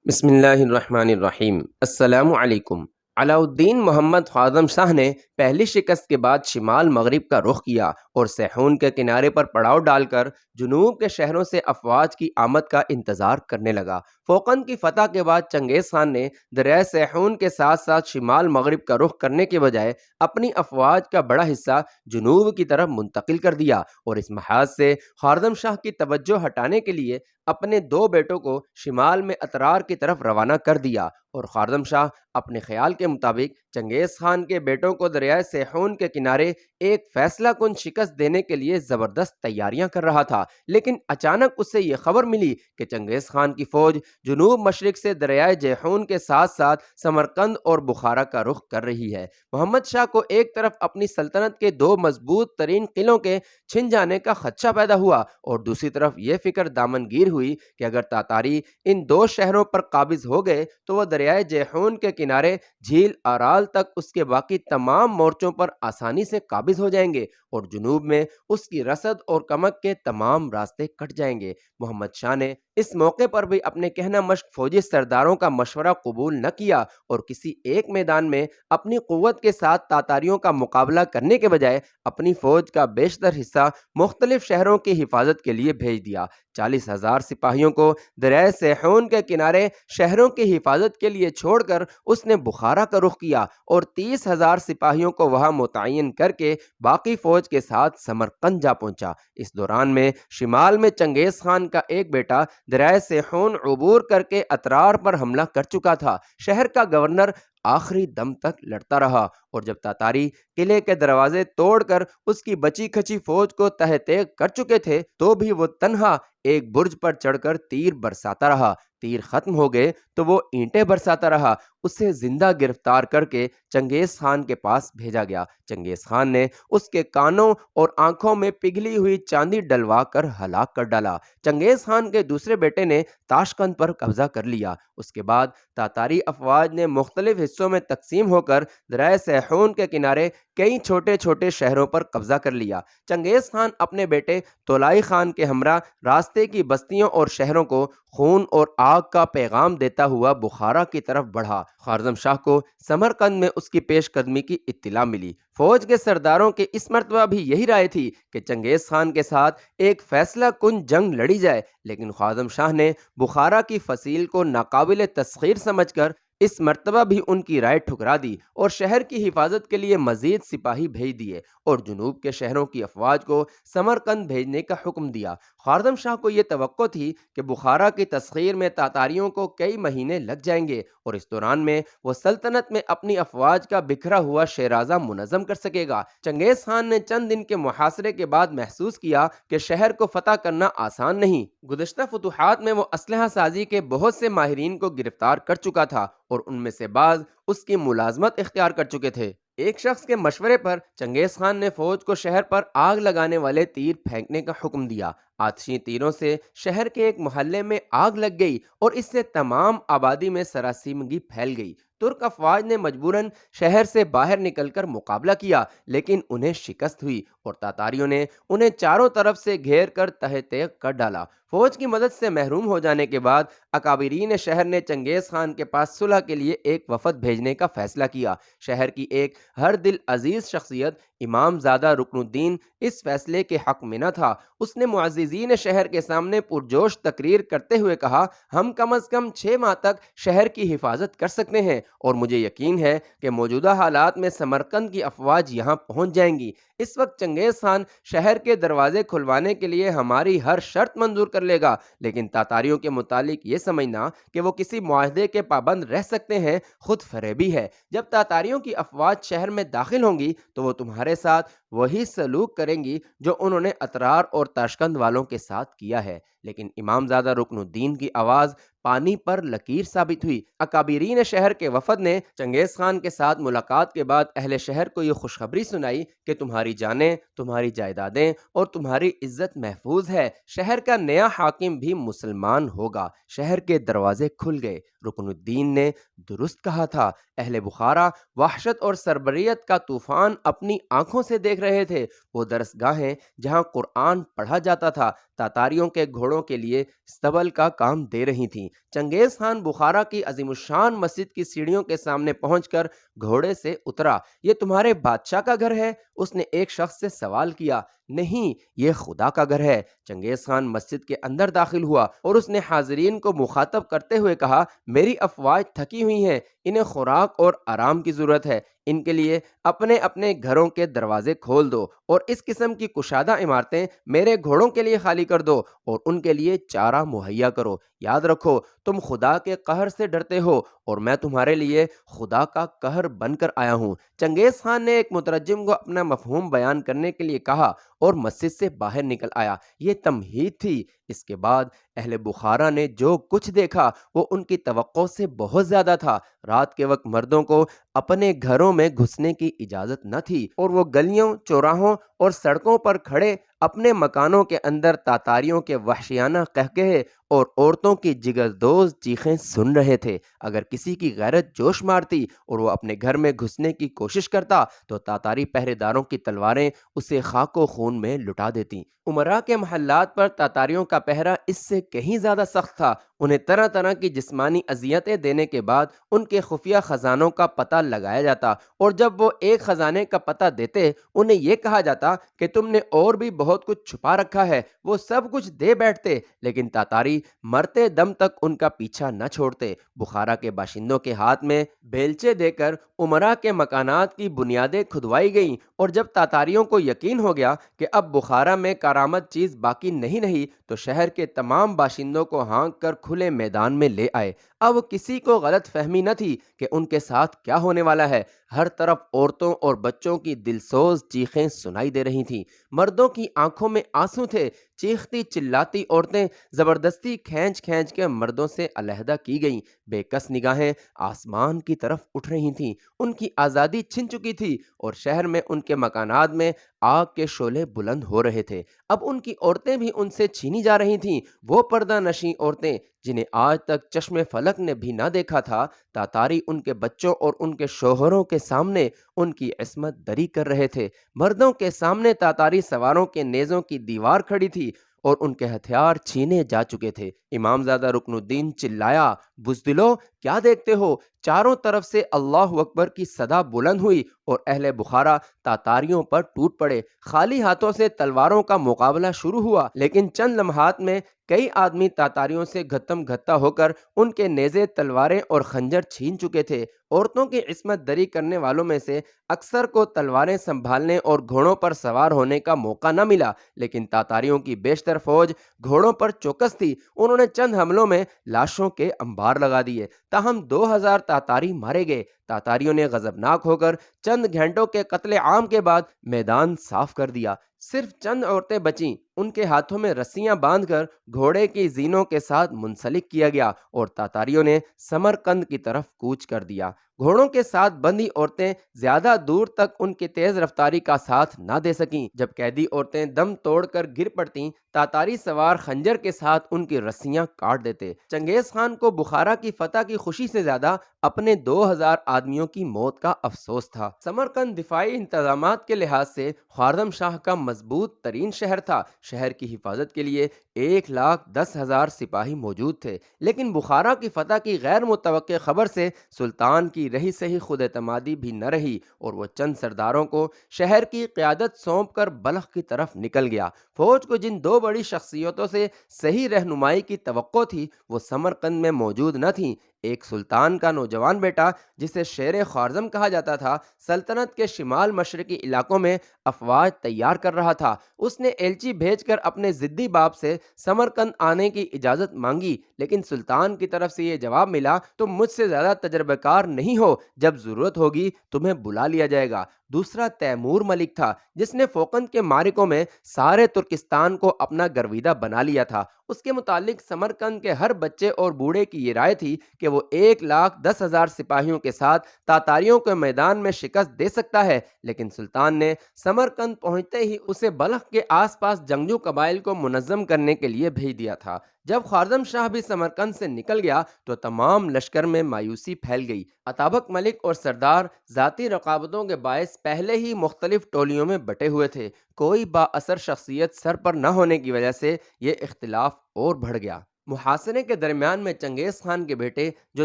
بسم اللہ الرحمن الرحیم۔ السلام علیکم۔ علاء الدین محمد خواردم شاہ نے پہلی شکست کے بعد شمال مغرب کا رخ کیا اور سیحون کے کنارے پر پڑاؤ ڈال کر جنوب کے شہروں سے افواج کی آمد کا انتظار کرنے لگا۔ فوقند کی فتح کے بعد چنگیز خان نے دریائے سیحون کے ساتھ ساتھ شمال مغرب کا رخ کرنے کے بجائے اپنی افواج کا بڑا حصہ جنوب کی طرف منتقل کر دیا اور اس محاذ سے خواردم شاہ کی توجہ ہٹانے کے لیے اپنے دو بیٹوں کو شمال میں اترار کی طرف روانہ کر دیا، اور خواردم شاہ اپنے خیال کے مطابق چنگیز خان کے بیٹوں کو دریائے سیحون کے کنارے ایک فیصلہ کن شکست دینے کے لیے زبردست تیاریاں کر رہا تھا۔ لیکن اچانک اسے یہ خبر ملی کہ چنگیز خان کی فوج جنوب مشرق سے دریائے جیحون کے ساتھ ساتھ سمرقند اور بخارا کا رخ کر رہی ہے۔ محمد شاہ کو ایک طرف اپنی سلطنت کے دو مضبوط ترین قلعوں کے چھن جانے کا خدشہ پیدا ہوا، اور دوسری طرف یہ فکر دامنگیر ہوئی کہ اگر تاتاری ان دو شہروں پر قابض ہو گئے تو وہ دریائے جیحون کے کنارے جھیل آرال تک اس کے باقی تمام مورچوں پر آسانی سے قابض ہو جائیں گے، اور جنوب میں اس کی رسد اور کمک کے تمام راستے کٹ جائیں گے۔ محمد شاہ نے اس موقع پر بھی اپنے کہنا مشق فوجی سرداروں کا مشورہ قبول نہ کیا اور کسی ایک میدان میں اپنی قوت کے ساتھ تاتاریوں کا مقابلہ کرنے کے بجائے اپنی فوج کا بیشتر حصہ مختلف شہروں کی حفاظت کے لیے بھیج دیا۔ 40,000 سپاہیوں کو دریائے سیحون کے کنارے شہروں کی حفاظت کے لیے چھوڑ کر اس نے بخارا کا رخ کیا اور 30,000 سپاہیوں کو وہاں متعین کر کے باقی فوج کے ساتھ سمرقند جا پہنچا۔ اس دوران میں شمال میں چنگیز خان کا ایک بیٹا دریائے سیحون عبور کر کے اترار پر حملہ کر چکا تھا۔ شہر کا گورنر آخری دم تک لڑتا رہا، اور جب تاتاری قلعے کے دروازے توڑ کر اس کی بچی کھچی فوج کو تہ تیغ کر چکے تھے تو بھی وہ تنہا ایک برج پر چڑھ کر تیر برساتا رہا۔ تیر ختم ہو گئے تو وہ اینٹیں برساتا رہا۔ اسے زندہ گرفتار کر کے چنگیز خان کے پاس بھیجا گیا۔ چنگیز خان نے اس کے کانوں اور آنکھوں میں پگھلی ہوئی چاندی ڈلوا کر ہلاک کر ڈالا۔ چنگیز خان کے دوسرے بیٹے نے تاشقند پر قبضہ کر لیا۔ اس کے بعد تاتاری افواج نے مختلف حصوں میں تقسیم ہو کر دریائے سیحون کے کنارے کئی چھوٹے چھوٹے شہروں پر قبضہ کر لیا۔ چنگیز خان اپنے بیٹے تولائی خان کے ہمراہ راستے کی بستیوں اور شہروں کو خون اور آگ کا پیغام دیتا ہوا بخارا کی طرف بڑھا۔ خواردم شاہ کو سمرقند میں اس کی پیش قدمی کی اطلاع ملی۔ فوج کے سرداروں کی اس مرتبہ بھی یہی رائے تھی کہ چنگیز خان کے ساتھ ایک فیصلہ کن جنگ لڑی جائے، لیکن خواردم شاہ نے بخارا کی فصیل کو ناقابل تسخیر سمجھ کر اس مرتبہ بھی ان کی رائے ٹھکرا دی اور شہر کی حفاظت کے لیے مزید سپاہی بھیج دیے اور جنوب کے شہروں کی افواج کو سمرقند بھیجنے کا حکم دیا۔ خواردم شاہ کو یہ توقع تھی کہ بخارا کی تسخیر میں تاتاریوں کو کئی مہینے لگ جائیں گے، اور اس دوران میں وہ سلطنت میں اپنی افواج کا بکھرا ہوا شیرازہ منظم کر سکے گا۔ چنگیز خان نے چند دن کے محاصرے کے بعد محسوس کیا کہ شہر کو فتح کرنا آسان نہیں۔ گزشتہ فتوحات میں وہ اسلحہ سازی کے بہت سے ماہرین کو گرفتار کر چکا تھا، اور ان میں سے بعض اس کی ملازمت اختیار کر چکے تھے۔ ایک شخص کے مشورے پر چنگیز خان نے فوج کو شہر پر آگ لگانے والے تیر پھینکنے کا حکم دیا۔ آتشی تیروں سے شہر کے ایک محلے میں آگ لگ گئی اور اس سے تمام آبادی میں سراسیمگی پھیل گئی۔ ترک افواج نے مجبوراً شہر سے باہر نکل کر مقابلہ کیا، لیکن انہیں شکست ہوئی اور تاتاریوں نے انہیں چاروں طرف سے گھیر کر تہ تیغ کر ڈالا۔ فوج کی مدد سے محروم ہو جانے کے بعد اکابرین شہر نے چنگیز خان کے پاس صلح کے لیے ایک وفد بھیجنے کا فیصلہ کیا۔ شہر کی ایک ہر دل عزیز شخصیت امام زادہ رکن الدین اس فیصلے کے حق میں نہ تھا۔ اس نے معززین شہر کے سامنے پرجوش تقریر کرتے ہوئے کہا، ہم کم از کم 6 ماہ تک شہر کی حفاظت کر سکتے ہیں، اور مجھے یقین ہے کہ موجودہ حالات میں سمرقند کی افواج یہاں پہنچ جائیں گی۔ اس وقت چنگیز خان شہر کے دروازے کھلوانے کے لیے ہماری ہر شرط منظور کر لے گا، لیکن تاتاریوں کے متعلق یہ سمجھنا کہ وہ کسی معاہدے کے پابند رہ سکتے ہیں خود فریبی ہے۔ جب تاتاریوں کی افواج شہر میں داخل ہوں گی تو وہ تمہارے ساتھ وہی سلوک کریں گی جو انہوں نے اترار اور تاشقند والوں کے ساتھ کیا ہے۔ لیکن امام زادہ رکن الدین کی آواز پانی پر لکیر ثابت ہوئی۔ اکابرین شہر کے وفد نے چنگیز خان کے ساتھ ملاقات کے بعد اہل شہر کو یہ خوشخبری سنائی کہ تمہاری جانیں، تمہاری جائیدادیں اور تمہاری عزت محفوظ ہے۔ شہر کا نیا حاکم بھی مسلمان ہوگا۔ شہر کے دروازے کھل گئے رکن الدین نے درست کہا تھا، اہل بخارا وحشت اور سربریت کا طوفان اپنی آنکھوں سے دیکھ رہے تھے۔ وہ درسگاہیں جہاں قرآن پڑھا جاتا تھا تاتاریوں کے گھوڑوں کے لیے استبل کا کام دے رہی تھیں۔ چنگیز خان بخارا کی عظیم الشان مسجد کی سیڑھیوں کے سامنے پہنچ کر گھوڑے سے اترا۔ یہ تمہارے بادشاہ کا گھر ہے؟ اس نے ایک شخص سے سوال کیا۔ نہیں، یہ خدا کا گھر ہے۔ چنگیز خان مسجد کے اندر داخل ہوا اور اس نے حاضرین کو مخاطب کرتے ہوئے کہا، میری افواج تھکی ہوئی ہیں، انہیں خوراک اور آرام کی ضرورت ہے۔ ان کے لیے اپنے اپنے گھروں کے دروازے کھول دو اور اس قسم کی کشادہ عمارتیں میرے گھوڑوں کے لیے خالی کر دو اور ان کے لیے چارہ مہیا کرو۔ یاد رکھو، تم خدا کے قہر سے ڈرتے ہو اور میں تمہارے لیے خدا کا قہر بن کر آیا ہوں۔ چنگیز خان نے ایک مترجم کو اپنا مفہوم بیان کرنے کے لیے کہا اور مسجد سے باہر نکل آیا۔ یہ تمہید تھی۔ اس کے بعد اہل بخارا نے جو کچھ دیکھا وہ ان کی توقع سے بہت زیادہ تھا۔ رات کے وقت مردوں کو اپنے گھروں میں گھسنے کی اجازت نہ تھی اور وہ گلیوں، چوراہوں اور سڑکوں پر کھڑے اپنے مکانوں کے اندر تاتاریوں کے وحشیانہ قہقہے اور عورتوں کی جگردوز چیخیں سن رہے تھے۔ اگر کسی کی غیرت جوش مارتی اور وہ اپنے گھر میں گھسنے کی کوشش کرتا تو تاتاری پہرے داروں کی تلواریں اسے خاک و خون میں لٹا دیتیں۔ امراء کے محلات پر تاتاریوں کا پہرا اس سے کہیں زیادہ سخت تھا۔ انہیں طرح طرح کی جسمانی اذیتیں دینے کے بعد ان کے خفیہ خزانوں کا پتہ لگایا جاتا اور جب وہ ایک خزانے کا پتہ دیتے انہیں یہ کہا جاتا کہ تم نے اور بھی بہت کچھ چھپا رکھا ہے۔ وہ سب کچھ دے بیٹھتے لیکن تاتاری مرتے دم تک ان کا پیچھا نہ چھوڑتے۔ بخارا کے باشندوں کے ہاتھ میں بیلچے دے کر امراء کے مکانات کی بنیادیں کھدوائی گئیں اور جب تاتاریوں کو یقین ہو گیا کہ اب بخارا میں کارآمد چیز باقی نہیں رہی تو شہر کے تمام باشندوں کو ہانک کر کھلے میدان میں لے آئے۔ اب کسی کو غلط فہمی نہ تھی کہ ان کے ساتھ کیا ہونے والا ہے۔ ہر طرف عورتوں اور بچوں کی دلسوز چیخیں سنائی دے رہی تھیں۔ مردوں کی آنکھوں میں آنسو تھے۔ چیختی چلاتی عورتیں زبردستی کھینچ کھینچ کے مردوں سے علیحدہ کی گئیں۔ بے کس نگاہیں آسمان کی طرف اٹھ رہی تھیں۔ ان کی آزادی چھن چکی تھی اور شہر میں ان کے مکانات میں آگ کے شعلے بلند ہو رہے تھے۔ اب ان کی عورتیں بھی ان سے چھینی جا رہی تھیں۔ وہ پردہ نشیں عورتیں جنہیں آج تک چشم فلک نے بھی نہ دیکھا تھا، تاتاری ان کے بچوں اور ان کے شوہروں کے سامنے ان کی عصمت دری کر رہے تھے۔ مردوں کے سامنے تاتاری سواروں کے نیزوں کی دیوار کھڑی تھی اور ان کے ہتھیار چھینے جا چکے تھے۔ امام زادہ رکن الدین چلایا، بزدلو، کیا دیکھتے ہو؟ چاروں طرف سے اللہ اکبر کی صدا بلند ہوئی اور اہل بخارا تاتاریوں پر ٹوٹ پڑے۔ خالی ہاتھوں سے تلواروں کا مقابلہ شروع ہوا لیکن چند لمحات میں کئی آدمی تاتاریوں سے گھتم گھتا ہو کر ان کے نیزے، تلواریں اور خنجر چھین چکے تھے۔ عورتوں کی عصمت دری کرنے والوں میں سے اکثر کو تلواریں سنبھالنے اور گھوڑوں پر سوار ہونے کا موقع نہ ملا، لیکن تاتاریوں کی بیشتر فوج گھوڑوں پر چوکس تھی۔ انہوں نے چند حملوں میں لاشوں کے انبار لگا دیے، تاہم 2000 تاتاری مارے گئے۔ تاتاریوں نے غضبناک ہو کر چند گھنٹوں کے قتل عام کے بعد میدان صاف کر دیا۔ صرف چند عورتیں بچیں، ان کے ہاتھوں میں رسیاں باندھ کر گھوڑے کی زینوں کے ساتھ منسلک کیا گیا اور تاتاریوں نے سمرقند کی طرف کوچ کر دیا۔ گھوڑوں کے ساتھ بندھی عورتیں زیادہ دور تک ان کی تیز رفتاری کا ساتھ نہ دے سکیں۔ جب قیدی عورتیں دم توڑ کر گر پڑتیں، تاتاری سوار خنجر کے ساتھ ان کی رسیاں کاٹ دیتے۔ چنگیز خان کو بخارا کی فتح کی خوشی سے زیادہ اپنے 2000 آدمیوں کی موت کا افسوس تھا۔ سمرقند دفاعی انتظامات کے لحاظ سے خوارزم شاہ کا مضبوط ترین شہر تھا۔ شہر کی حفاظت کے لیے 1,10,000 سپاہی موجود تھے، لیکن بخارا کی فتح کی غیر متوقع خبر سے سلطان کی رہی سہی خود اعتمادی بھی نہ رہی اور وہ چند سرداروں کو شہر کی قیادت سونپ کر بلخ کی طرف نکل گیا۔ فوج کو جن دو بڑی شخصیتوں سے صحیح رہنمائی کی توقع تھی وہ سمرقند میں موجود نہ تھیں۔ ایک سلطان کا نوجوان بیٹا جسے شیر خوارزم کہا جاتا تھا، سلطنت کے شمال مشرقی علاقوں میں افواج تیار کر رہا تھا۔ اس نے ایلچی بھیج کر اپنے ضدی باپ سے سمرقند آنے کی اجازت مانگی، لیکن سلطان کی طرف سے یہ جواب ملا، تم مجھ سے زیادہ تجربہ کار نہیں ہو، جب ضرورت ہوگی تمہیں بلا لیا جائے گا۔ دوسرا تیمور ملک تھا جس نے فوقند کے معرکوں میں سارے ترکستان کو اپنا گرویدہ بنا لیا تھا۔ اس کے متعلق سمرقند کے ہر بچے اور بوڑھے کی یہ رائے تھی کہ وہ 1,10,000 سپاہیوں کے ساتھ تاتاریوں کے میدان میں شکست دے سکتا ہے، لیکن سلطان نے سمرقند پہنچتے ہی اسے بلخ کے آس پاس جنگجو قبائل کو منظم کرنے کے لیے بھیج دیا تھا۔ جب خواردم شاہ بھی سمرقند سے نکل گیا تو تمام لشکر میں مایوسی پھیل گئی۔ اتابک ملک اور سردار ذاتی رقابتوں کے باعث پہلے ہی مختلف ٹولیوں میں بٹے ہوئے تھے، کوئی با اثر شخصیت سر پر نہ ہونے کی وجہ سے یہ اختلاف اور بڑھ گیا۔ محاصرے کے درمیان میں چنگیز خان کے بیٹے، جو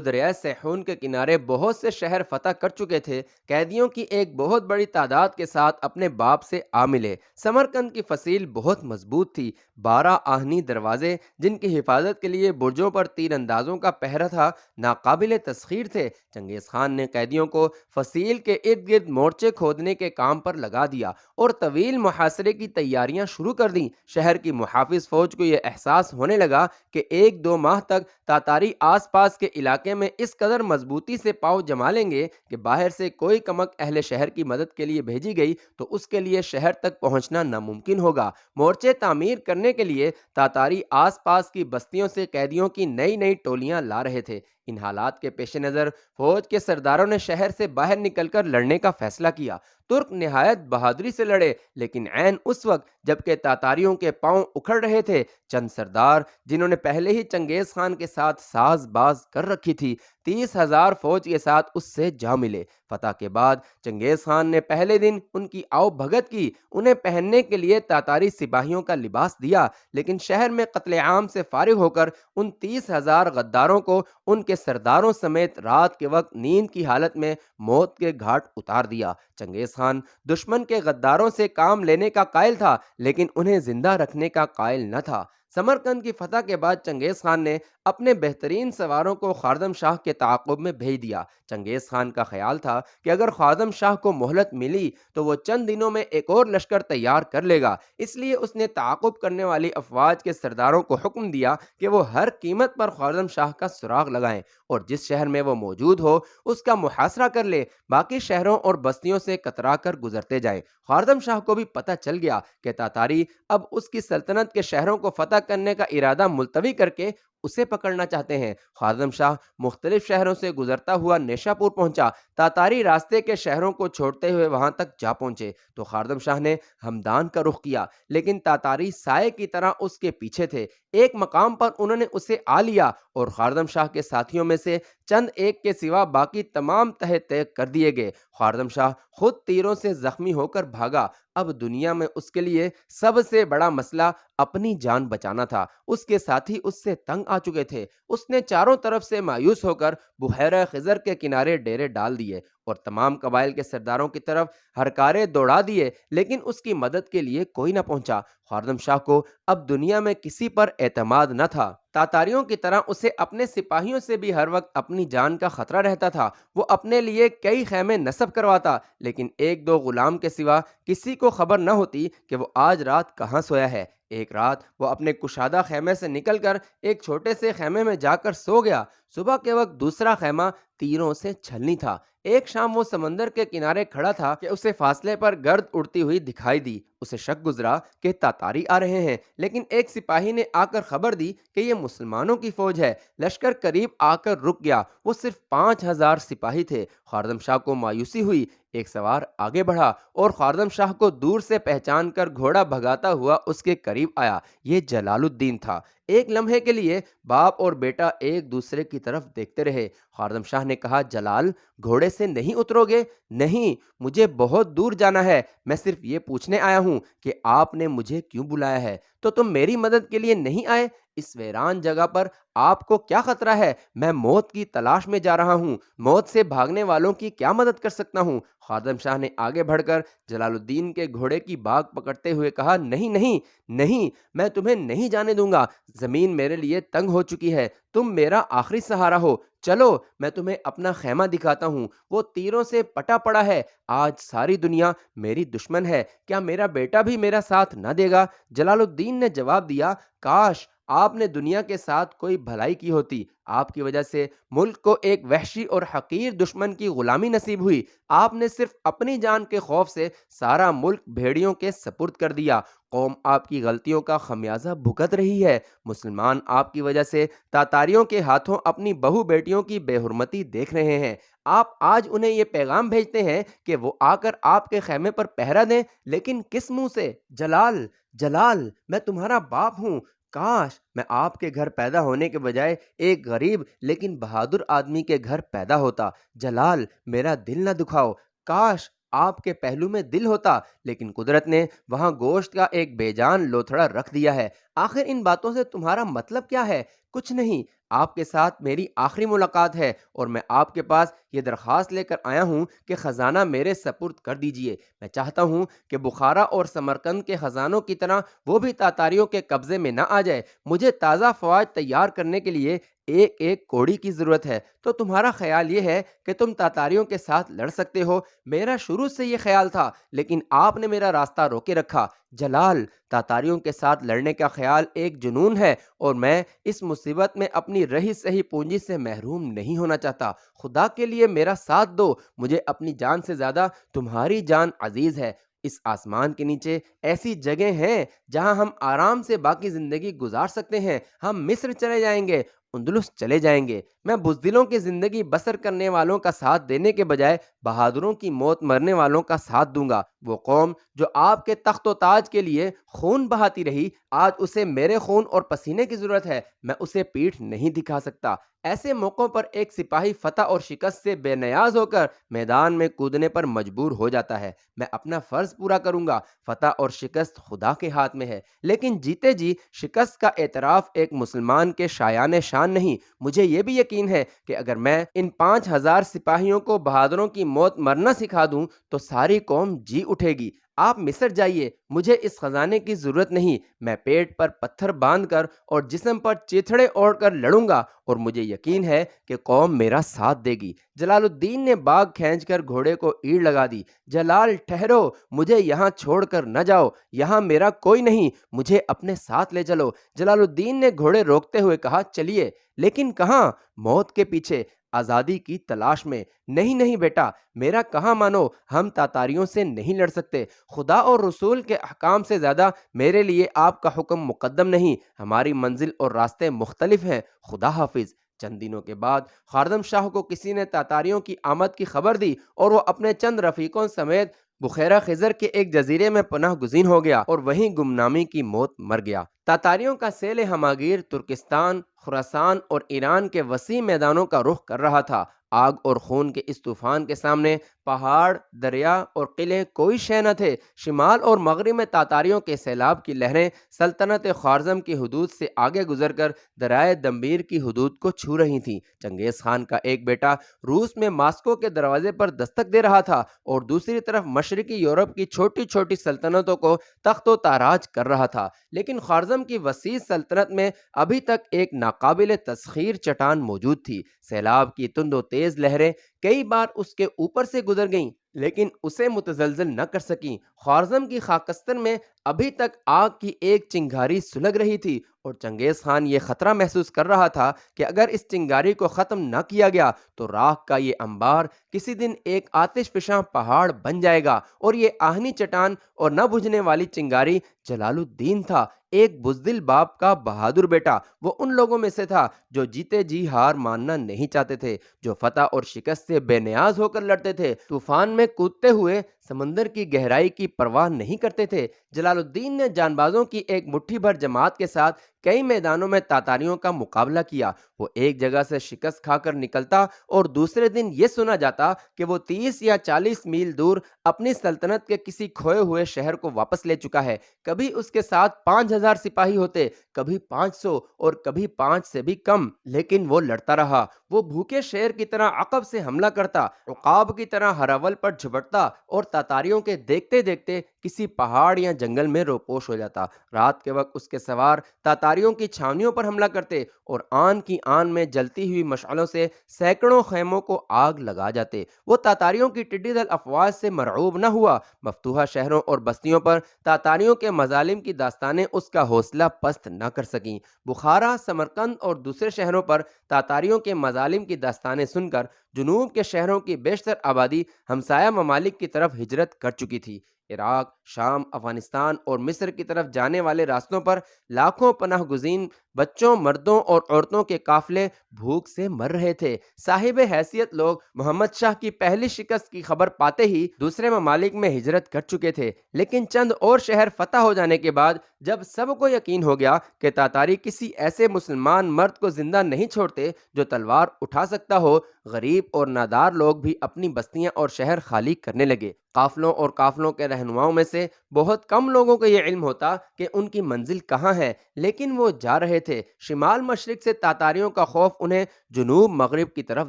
دریائے سیحون کے کنارے بہت سے شہر فتح کر چکے تھے، قیدیوں کی ایک بہت بڑی تعداد کے ساتھ اپنے باپ سے آ ملے۔ سمرقند کی فصیل بہت مضبوط تھی، 12 آہنی دروازے جن کی حفاظت کے لیے برجوں پر تیر اندازوں کا پہرا تھا ناقابل تسخیر تھے۔ چنگیز خان نے قیدیوں کو فصیل کے ارد گرد مورچے کھودنے کے کام پر لگا دیا اور طویل محاصرے کی تیاریاں شروع کر دیں۔ شہر کی محافظ فوج کو یہ احساس ہونے لگا کہ 1-2 ماہ تک تاتاری آس پاس کے علاقے میں اس قدر مضبوطی سے پاؤ جما لیں گے کہ باہر سے کوئی کمک اہل شہر کی مدد کے لیے بھیجی گئی تو اس کے لیے شہر تک پہنچنا ناممکن ہوگا۔ مورچے تعمیر کرنے کے لیے تاتاری آس پاس کی بستیوں سے قیدیوں کی نئی نئی ٹولیاں لا رہے تھے۔ ان حالات کے پیش نظر فوج کے سرداروں نے شہر سے باہر نکل کر لڑنے کا فیصلہ کیا۔ ترک نہایت بہادری سے لڑے، لیکن عین اس وقت جبکہ تاتاریوں کے پاؤں اکھڑ رہے تھے، چند سردار جنہوں نے پہلے ہی چنگیز خان کے ساتھ ساز باز کر رکھی تھی، 30,000 فوج کے ساتھ اس سے جا ملے۔ فتح کے بعد چنگیز خان نے پہلے دن ان کی آؤ بھگت کی، انہیں پہننے کے لیے تاتاری سپاہیوں کا لباس دیا، لیکن شہر میں قتل عام سے فارغ ہو کر ان 30,000 غداروں کو ان کے سرداروں سمیت رات کے وقت نیند کی حالت میں موت کے گھاٹ اتار دیا۔ چنگیز خان دشمن کے غداروں سے کام لینے کا قائل تھا، لیکن انہیں زندہ رکھنے کا قائل نہ تھا۔ سمرقند کی فتح کے بعد چنگیز خان نے اپنے بہترین سواروں کو خواردم شاہ کے تعاقب میں بھیج دیا۔ چنگیز خان کا خیال تھا کہ اگر خواردم شاہ کو مہلت ملی تو وہ چند دنوں میں ایک اور لشکر تیار کر لے گا، اس لیے اس نے تعاقب کرنے والی افواج کے سرداروں کو حکم دیا کہ وہ ہر قیمت پر خواردم شاہ کا سراغ لگائیں اور جس شہر میں وہ موجود ہو اس کا محاصرہ کر لے، باقی شہروں اور بستیوں سے کترا کر گزرتے جائیں۔ خواردم شاہ کو بھی پتہ چل گیا کہ تاتاری اب اس کی سلطنت کے شہروں کو فتح کرنے کا ارادہ ملتوی کر کے اسے پکڑنا چاہتے ہیں۔ خواردم شاہ مختلف شہروں سے گزرتا ہوا نیشا پور پہنچا۔ تاتاری راستے کے شہروں کو چھوڑتے ہوئے وہاں تک جا پہنچے تو خواردم شاہ نے ہمدان کا رخ کیا، لیکن تاتاری سائے کی طرح اس کے پیچھے تھے۔ ایک مقام پر انہوں نے اسے آ لیا اور خواردم شاہ کے ساتھیوں میں سے چند ایک کے سوا باقی تمام تہہ تیگ کر دیے گئے۔ خواردم شاہ خود تیروں سے زخمی ہو کر بھاگا۔ اب دنیا میں اس کے لیے سب سے بڑا مسئلہ اپنی جان بچانا تھا۔ اس کے ساتھی اس سے تنگ آ چکے تھے۔ اس نے چاروں طرف سے مایوس ہو کر بحیرہ خضر کے کنارے ڈیرے ڈال دیے اور تمام قبائل کے سرداروں کی طرف ہرکارے دوڑا دیے، لیکن اس کی مدد کے لیے کوئی نہ پہنچا۔ خواردم شاہ کو اب دنیا میں کسی پر اعتماد نہ تھا۔ تاتاریوں کی طرح اسے اپنے سپاہیوں سے بھی ہر وقت اپنی جان کا خطرہ رہتا تھا۔ وہ اپنے لیے کئی خیمے نصب کرواتا، لیکن 1-2 غلام کے سوا کسی کو خبر نہ ہوتی کہ وہ آج رات کہاں سویا ہے۔ ایک رات وہ اپنے کشادہ خیمے سے نکل کر ایک چھوٹے سے خیمے میں جا کر سو گیا۔ صبح کے وقت دوسرا خیمہ تیروں سے چھلنی تھا۔ ایک شام وہ سمندر کے کنارے کھڑا تھا کہ اسے فاصلے پر گرد اڑتی ہوئی دکھائی دی۔ اسے شک گزرا کہ تاتاری آ رہے ہیں، لیکن ایک سپاہی نے آ کر خبر دی کہ یہ مسلمانوں کی فوج ہے۔ لشکر قریب آ کر رک گیا۔ وہ صرف 5,000 سپاہی تھے۔ خواردم شاہ کو مایوسی ہوئی۔ ایک سوار آگے بڑھا اور خواردم شاہ کو دور سے پہچان کر گھوڑا بھگاتا ہوا اس کے قریب آیا۔ یہ جلال الدین تھا۔ ایک لمحے کے لیے باپ اور بیٹا ایک دوسرے کی طرف دیکھتے رہے۔ خواردم شاہ نے کہا، جلال، گھوڑے سے نہیں اترو گے؟ نہیں، مجھے بہت دور جانا ہے۔ میں صرف یہ پوچھنے آیا ہوں کہ آپ نے مجھے کیوں بلایا ہے؟ تو تم میری مدد کے لیے نہیں آئے؟ اس ویران جگہ پر آپ کو کیا خطرہ ہے؟ میں موت کی تلاش میں جا رہا ہوں۔ موت سے بھاگنے والوں کی کیا مدد کر سکتا ہوں؟ خواردم شاہ نے آگے بڑھ کر جلال الدین کے گھوڑے کی باگ پکڑتے ہوئے کہا، نہیں نہیں نہیں، میں تمہیں نہیں جانے دوں گا۔ زمین میرے لیے تنگ ہو چکی ہے، تم میرا آخری سہارا ہو۔ چلو میں تمہیں اپنا خیمہ دکھاتا ہوں، وہ تیروں سے پٹا پڑا ہے۔ آج ساری دنیا میری دشمن ہے، کیا میرا بیٹا بھی میرا ساتھ نہ دے گا؟ جلال الدین نے جواب دیا، کاش آپ نے دنیا کے ساتھ کوئی بھلائی کی ہوتی۔ آپ کی وجہ سے ملک کو ایک وحشی اور حقیر دشمن کی غلامی نصیب ہوئی۔ آپ نے صرف اپنی جان کے خوف سے سارا ملک بھیڑیوں کے سپرد کر دیا۔ قوم آپ کی غلطیوں کا خمیازہ بھگت رہی ہے۔ مسلمان آپ کی وجہ سے تاتاریوں کے ہاتھوں اپنی بہو بیٹیوں کی بے حرمتی دیکھ رہے ہیں۔ آپ آج انہیں یہ پیغام بھیجتے ہیں کہ وہ آ کر آپ کے خیمے پر پہرا دیں، لیکن کس منہ سے؟ جلال، جلال، میں تمہارا باپ ہوں، کاش میں آپ کے گھر پیدا ہونے کے بجائے ایک غریب لیکن بہادر آدمی کے گھر پیدا ہوتا۔ جلال، میرا دل نہ دکھاؤ۔ کاش آپ کے پہلو میں دل ہوتا، لیکن قدرت نے وہاں گوشت کا ایک بے جان لوتھڑا رکھ دیا ہے۔ آخر ان باتوں سے تمہارا مطلب کیا ہے؟ کچھ نہیں، آپ کے ساتھ میری آخری ملاقات ہے اور میں آپ کے پاس یہ درخواست لے کر آیا ہوں کہ خزانہ میرے سپرد کر دیجئے۔ میں چاہتا ہوں کہ بخارا اور سمرقند کے خزانوں کی طرح وہ بھی تاتاریوں کے قبضے میں نہ آ جائے۔ مجھے تازہ فوج تیار کرنے کے لیے ایک ایک کوڑی کی ضرورت ہے۔ تو تمہارا خیال یہ ہے کہ تم تاتاریوں کے ساتھ لڑ سکتے ہو؟ میرا شروع سے یہ خیال تھا، لیکن آپ نے میرا راستہ روکے رکھا۔ جلال، تاتاریوں کے ساتھ لڑنے کا خیال ایک جنون ہے اور میں اس مصیبت میں اپنی رہی سہی پونجی سے محروم نہیں ہونا چاہتا۔ خدا کے لیے میرا ساتھ دو، مجھے اپنی جان سے زیادہ تمہاری جان عزیز ہے۔ اس آسمان کے نیچے ایسی جگہ ہیں جہاں ہم آرام سے باقی زندگی گزار سکتے ہیں۔ ہم مصر چلے جائیں گے، اندلس چلے جائیں گے۔ میں بزدلوں کی زندگی بسر کرنے والوں کا ساتھ دینے کے بجائے بہادروں کی موت مرنے والوں کا ساتھ دوں گا۔ وہ قوم جو آپ کے تخت و تاج کے لیے خون بہاتی رہی، آج اسے میرے خون اور پسینے کی ضرورت ہے۔ میں اسے پیٹھ نہیں دکھا سکتا۔ ایسے موقعوں پر ایک سپاہی فتح اور شکست سے بے نیاز ہو کر میدان میں کودنے پر مجبور ہو جاتا ہے۔ میں اپنا فرض پورا کروں گا۔ فتح اور شکست خدا کے ہاتھ میں ہے، لیکن جیتے جی شکست کا اعتراف ایک مسلمان کے شایان شان نہیں۔ مجھے یہ بھی یقین ہے کہ اگر میں ان 5000 سپاہیوں کو بہادروں کی موت مرنا سکھا دوں تو ساری قوم جی اٹھے گی۔ آپ مصر جائیے، مجھے اس خزانے کی ضرورت نہیں۔ میں پیٹ پر پتھر باندھ کر اور جسم پر چیتھڑے اوڑھ کر لڑوں گا اور مجھے یقین ہے کہ قوم میرا ساتھ دے گی۔ جلال الدین نے باگ کھینچ کر گھوڑے کو ایڑ لگا دی۔ جلال، ٹھہرو، مجھے یہاں چھوڑ کر نہ جاؤ، یہاں میرا کوئی نہیں، مجھے اپنے ساتھ لے چلو۔ جلال الدین نے گھوڑے روکتے ہوئے کہا، چلیے، لیکن کہاں؟ موت کے پیچھے، آزادی کی تلاش میں۔ نہیں نہیں بیٹا، میرا کہاں مانو، ہم تاتاریوں سے نہیں لڑ سکتے۔ خدا اور رسول کے احکام سے زیادہ میرے لیے آپ کا حکم مقدم نہیں۔ ہماری منزل اور راستے مختلف ہیں۔ خدا حافظ۔ چند دنوں کے بعد خاردم شاہ کو کسی نے تاتاریوں کی آمد کی خبر دی اور وہ اپنے چند رفیقوں سمیت بخیرہ خضر کے ایک جزیرے میں پناہ گزین ہو گیا اور وہیں گمنامی کی موت مر گیا۔ تاتاریوں کا سیل ہماگیر ترکستان، خراسان اور ایران کے وسیع میدانوں کا رخ کر رہا تھا۔ آگ اور خون کے اس طوفان کے سامنے پہاڑ، دریا اور قلعے کوئی شے نہ تھے۔ شمال اور مغرب میں تاتاریوں کے سیلاب کی لہریں سلطنت خوارزم کی حدود سے آگے گزر کر دریائے دمبیر کی حدود کو چھو رہی تھیں۔ چنگیز خان کا ایک بیٹا روس میں ماسکو کے دروازے پر دستک دے رہا تھا اور دوسری طرف مشرقی یورپ کی چھوٹی چھوٹی سلطنتوں کو تخت و تاراج کر رہا تھا۔ لیکن خوارزم کی وسیع سلطنت میں ابھی تک ایک ناقابل تسخیر چٹان موجود تھی۔ سیلاب کی تند و تیز لہریں کئی بار اس کے اوپر سے گزر گئیں، لیکن اسے متزلزل نہ کر سکیں۔ خوارزم کی خاکستر میں ابھی تک آگ کی ایک چنگاری سلگ رہی تھی اور چنگیز خان یہ خطرہ محسوس کر رہا تھا کہ اگر اس چنگاری کو ختم نہ کیا گیا تو راکھ کا یہ انبار کسی دن ایک آتش فشاں پہاڑ بن جائے گا۔ اور یہ آہنی چٹان اور نہ بجھنے والی چنگاری جلال الدین تھا، ایک بزدل باپ کا بہادر بیٹا۔ وہ ان لوگوں میں سے تھا جو جیتے جی ہار ماننا نہیں چاہتے تھے، جو فتح اور شکست سے بے نیاز ہو کر لڑتے تھے، طوفان میں کودتے ہوئے سمندر کی گہرائی کی پرواہ نہیں کرتے تھے۔ جلال الدین نے جان بازوں کی ایک مٹھی بھر جماعت کے ساتھ کئی میدانوں میں تاتاریوں کا مقابلہ کیا۔ وہ ایک جگہ سے شکست کھا کر نکلتا اور دوسرے دن یہ سنا جاتا کہ وہ 30 یا 40 میل دور اپنی سلطنت کے کسی کھوئے ہوئے شہر کو واپس لے چکا ہے۔ کبھی اس کے ساتھ 5000 سپاہی ہوتے، کبھی 500 اور کبھی 5 سے بھی کم، لیکن وہ لڑتا رہا۔ وہ بھوکے شیر کی طرح عقب سے حملہ کرتا، عقاب کی طرح ہراول پر جھپٹتا اور تاتاریوں کے دیکھتے دیکھتے کسی پہاڑ یا جنگل میں روپوش ہو جاتا۔ رات کے وقت اس کے سوار تاتاریوں کی چھاونیوں پر حملہ کرتے اور آن کی آن میں جلتی ہوئی مشعلوں سے سینکڑوں خیموں کو آگ لگا جاتے۔ وہ تاتاریوں کی ٹڈی دل افواج سے مرعوب نہ ہوا۔ مفتوحہ شہروں اور بستیوں پر تاتاریوں کے مظالم کی داستانیں اس کا حوصلہ پست نہ کر سکیں۔ بخارا، سمرقند اور دوسرے شہروں پر تاتاریوں کے مظالم کی داستانیں سن کر جنوب کے شہروں کی بیشتر آبادی ہمسایہ ممالک کی طرف ہجرت کر چکی تھی۔ عراق، شام، افغانستان اور مصر کی طرف جانے والے راستوں پر لاکھوں پناہ گزین بچوں، مردوں اور عورتوں کے قافلے بھوک سے مر رہے تھے۔ صاحب حیثیت لوگ محمد شاہ کی پہلی شکست کی خبر پاتے ہی دوسرے ممالک میں ہجرت کر چکے تھے، لیکن چند اور شہر فتح ہو جانے کے بعد جب سب کو یقین ہو گیا کہ تاتاری کسی ایسے مسلمان مرد کو زندہ نہیں چھوڑتے جو تلوار اٹھا سکتا ہو، غریب اور نادار لوگ بھی اپنی بستیاں اور شہر خالی کرنے لگے۔ قافلوں اور قافلوں کے رہنماؤں میں سے بہت کم لوگوں کو یہ علم ہوتا کہ ان کی منزل کہاں ہے، لیکن وہ جا رہے تھے۔ شمال مشرق سے تاتاریوں کا خوف انہیں جنوب مغرب کی طرف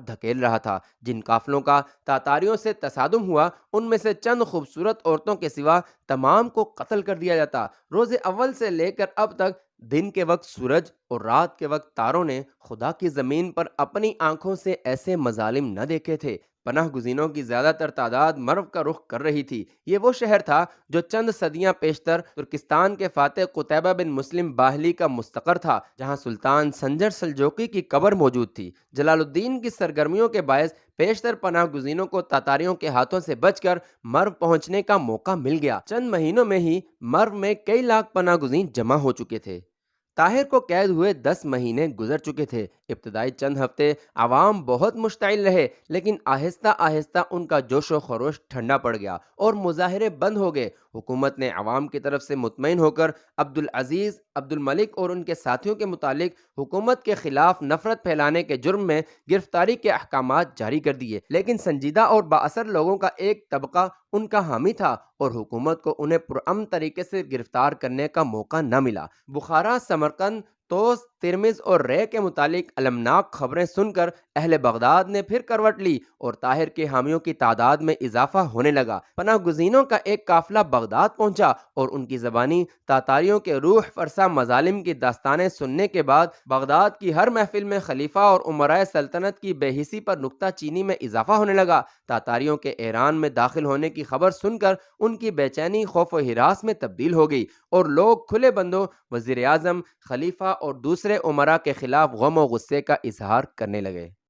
دھکیل رہا تھا۔ جن قافلوں کا تاتاریوں سے تصادم ہوا، ان میں سے چند خوبصورت عورتوں کے سوا تمام کو قتل کر دیا جاتا۔ روز اول سے لے کر اب تک دن کے وقت سورج اور رات کے وقت تاروں نے خدا کی زمین پر اپنی آنکھوں سے ایسے مظالم نہ دیکھے تھے۔ پناہ گزینوں کی زیادہ تر تعداد مرو کا رخ کر رہی تھی۔ یہ وہ شہر تھا جو چند صدیاں پیشتر ترکستان کے فاتح قتیبہ بن مسلم باہلی کا مستقر تھا، جہاں سلطان سنجر سلجوقی کی قبر موجود تھی۔ جلال الدین کی سرگرمیوں کے باعث پیشتر پناہ گزینوں کو تاتاریوں کے ہاتھوں سے بچ کر مرو پہنچنے کا موقع مل گیا۔ چند مہینوں میں ہی مرو میں کئی لاکھ پناہ گزین جمع ہو چکے تھے۔ طاہر کو قید ہوئے 10 مہینے گزر چکے تھے۔ ابتدائی چند ہفتے عوام بہت مشتعل رہے، لیکن آہستہ آہستہ ان کا جوش و خروش ٹھنڈا پڑ گیا اور مظاہرے بند ہو گئے۔ حکومت نے عوام کی طرف سے مطمئن ہو کر عبدالعزیز، عبدالملک اور ان کے ساتھیوں کے متعلق حکومت کے خلاف نفرت پھیلانے کے جرم میں گرفتاری کے احکامات جاری کر دیے، لیکن سنجیدہ اور بااثر لوگوں کا ایک طبقہ ان کا حامی تھا اور حکومت کو انہیں پرامن طریقے سے گرفتار کرنے کا موقع نہ ملا۔ بخارا، سمرقند، توس، ترمز اور رے کے متعلق المناک خبریں سن کر اہل بغداد نے پھر کروٹ لی اور طاہر کے حامیوں کی تعداد میں اضافہ ہونے لگا۔ پناہ گزینوں کا ایک قافلہ بغداد پہنچا اور ان کی زبانی تاتاریوں کے روح فرسا مظالم کی داستانیں سننے کے بعد بغداد کی ہر محفل میں خلیفہ اور امرائے سلطنت کی بے حسی پر نکتہ چینی میں اضافہ ہونے لگا۔ تاتاریوں کے ایران میں داخل ہونے کی خبر سن کر ان کی بے چینی خوف و ہراس میں تبدیل ہو گئی اور لوگ کھلے بندوں وزیر اعظم، خلیفہ اور دوسرے امراء کے خلاف غم و غصے کا اظہار کرنے لگے۔